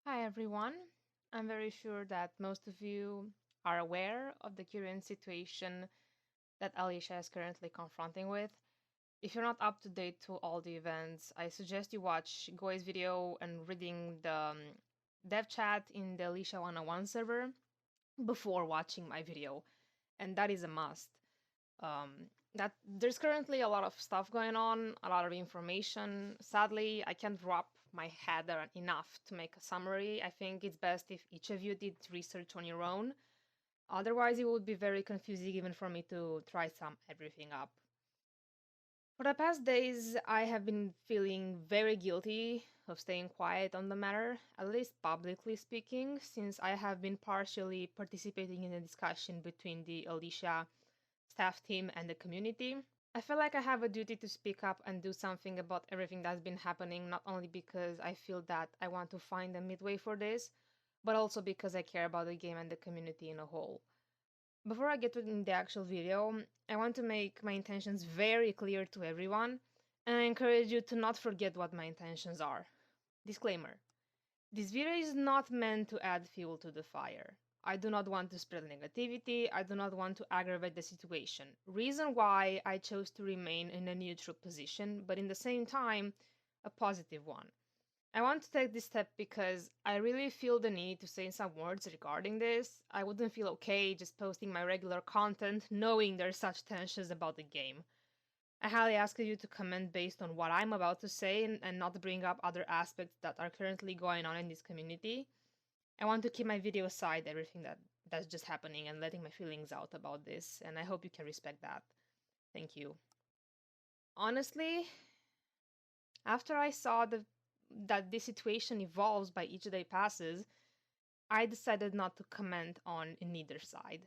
Hi everyone. I'm very sure that most of you are aware of the current situation that Alicia is currently confronting with. If you're not up to date to all the events, I suggest you watch Goi's video and reading the dev chat in the Alicia 101 server before watching my video, and that is a must. That there's currently a lot of stuff going on, a lot of information. Sadly, I can't wrap my head around enough to make a summary. I think it's best if each of you did research on your own. Otherwise, it would be very confusing even for me to try sum everything up. For the past days, I have been feeling very guilty of staying quiet on the matter, at least publicly speaking, since I have been partially participating in a discussion between the Alicia staff team and the community. I feel like I have a duty to speak up and do something about everything that's been happening, not only because I feel that I want to find a midway for this, but also because I care about the game and the community in a whole. Before I get to the actual video, I want to make my intentions very clear to everyone, and I encourage you to not forget what my intentions are. Disclaimer. This video is not meant to add fuel to the fire. I do not want to spread negativity, I do not want to aggravate the situation. Reason why I chose to remain in a neutral position, but in the same time, a positive one. I want to take this step because I really feel the need to say some words regarding this. I wouldn't feel okay just posting my regular content knowing there's such tensions about the game. I highly ask you to comment based on what I'm about to say and not bring up other aspects that are currently going on in this community. I want to keep my video aside everything that's just happening and letting my feelings out about this, and I hope you can respect that. Thank you. Honestly, after I saw that this situation evolves by each day passes, I decided not to comment on neither side.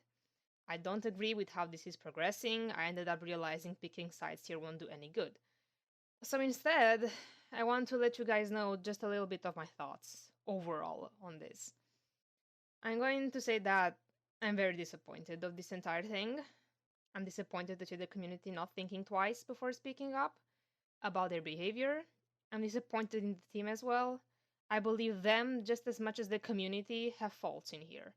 I don't agree with how this is progressing. I ended up realizing picking sides here won't do any good. So instead, I want to let you guys know just a little bit of my thoughts overall on this. I'm going to say that I'm very disappointed of this entire thing. I'm disappointed to see the community not thinking twice before speaking up about their behavior. I'm disappointed in the team as well. I believe them just as much as the community have faults in here.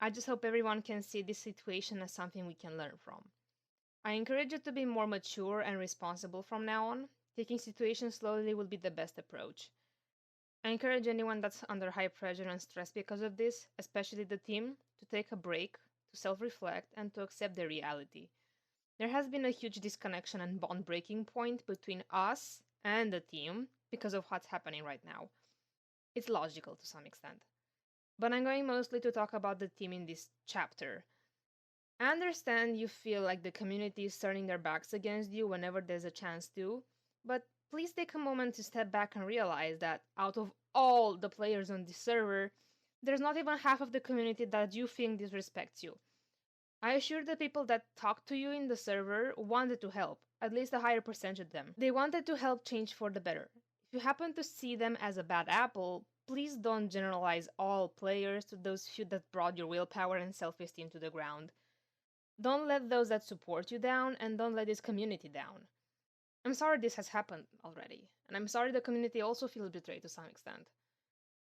I just hope everyone can see this situation as something we can learn from. I encourage you to be more mature and responsible from now on. Taking situations slowly will be the best approach. I encourage anyone that's under high pressure and stress because of this, especially the team, to take a break, to self reflect, and to accept the reality. There has been a huge disconnection and bond breaking point between us and the team because of what's happening right now. It's logical to some extent. But I'm going mostly to talk about the team in this chapter. I understand you feel like the community is turning their backs against you whenever there's a chance to, but please take a moment to step back and realize that out of all the players on this server, there's not even half of the community that you think disrespects you. I assure the people that talked to you in the server wanted to help, at least a higher percentage of them. They wanted to help change for the better. If you happen to see them as a bad apple, please don't generalize all players to those few that brought your willpower and self-esteem to the ground. Don't let those that support you down, and don't let this community down. I'm sorry this has happened already, and I'm sorry the community also feels betrayed to some extent.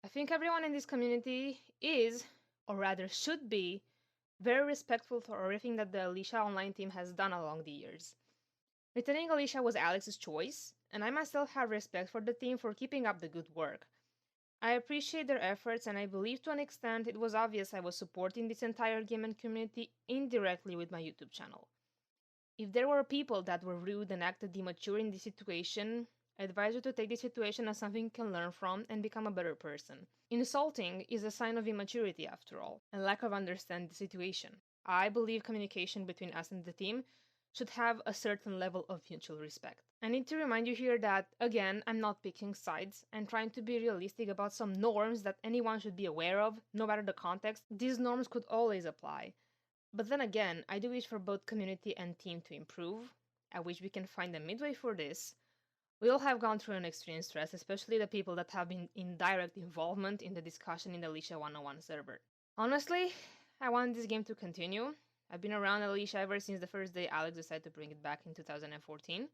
I think everyone in this community is, or rather should be, very respectful for everything that the Alicia Online team has done along the years. Returning Alicia was Alex's choice, and I myself have respect for the team for keeping up the good work. I appreciate their efforts, and I believe to an extent it was obvious I was supporting this entire game and community indirectly with my YouTube channel. If there were people that were rude and acted immature in this situation, I advise you to take this situation as something you can learn from and become a better person. Insulting is a sign of immaturity, after all, and lack of understanding the situation. I believe communication between us and the team should have a certain level of mutual respect. I need to remind you here that, again, I'm not picking sides. I'm trying to be realistic about some norms that anyone should be aware of, no matter the context. These norms could always apply. But then again, I do wish for both community and team to improve. I wish we can find a midway for this. We all have gone through an extreme stress, especially the people that have been in direct involvement in the discussion in the Alicia 101 server. Honestly, I want this game to continue. I've been around Alicia ever since the first day Alex decided to bring it back in 2014.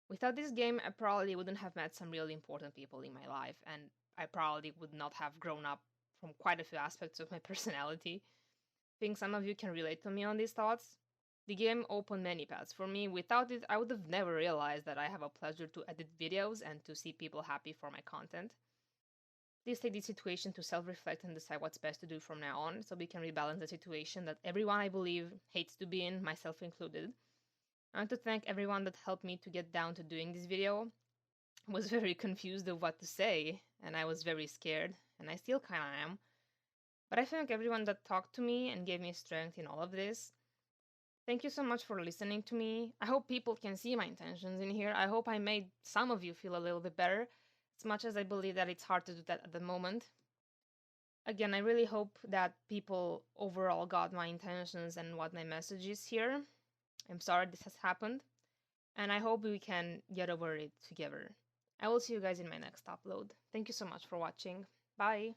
Without this game, I probably wouldn't have met some really important people in my life, and I probably would not have grown up from quite a few aspects of my personality. I think some of you can relate to me on these thoughts. The game opened many paths for me. Without it, I would have never realized that I have a pleasure to edit videos and to see people happy for my content. Please take this situation to self-reflect and decide what's best to do from now on, so we can rebalance the situation that everyone, I believe, hates to be in, myself included. I want to thank everyone that helped me to get down to doing this video. I was very confused of what to say, and I was very scared, and I still kinda am. But I thank everyone that talked to me and gave me strength in all of this. Thank you so much for listening to me. I hope people can see my intentions in here. I hope I made some of you feel a little bit better, as much as I believe that it's hard to do that at the moment. Again, I really hope that people overall got my intentions and what my message is here. I'm sorry this has happened, and I hope we can get over it together. I will see you guys in my next upload. Thank you so much for watching. Bye!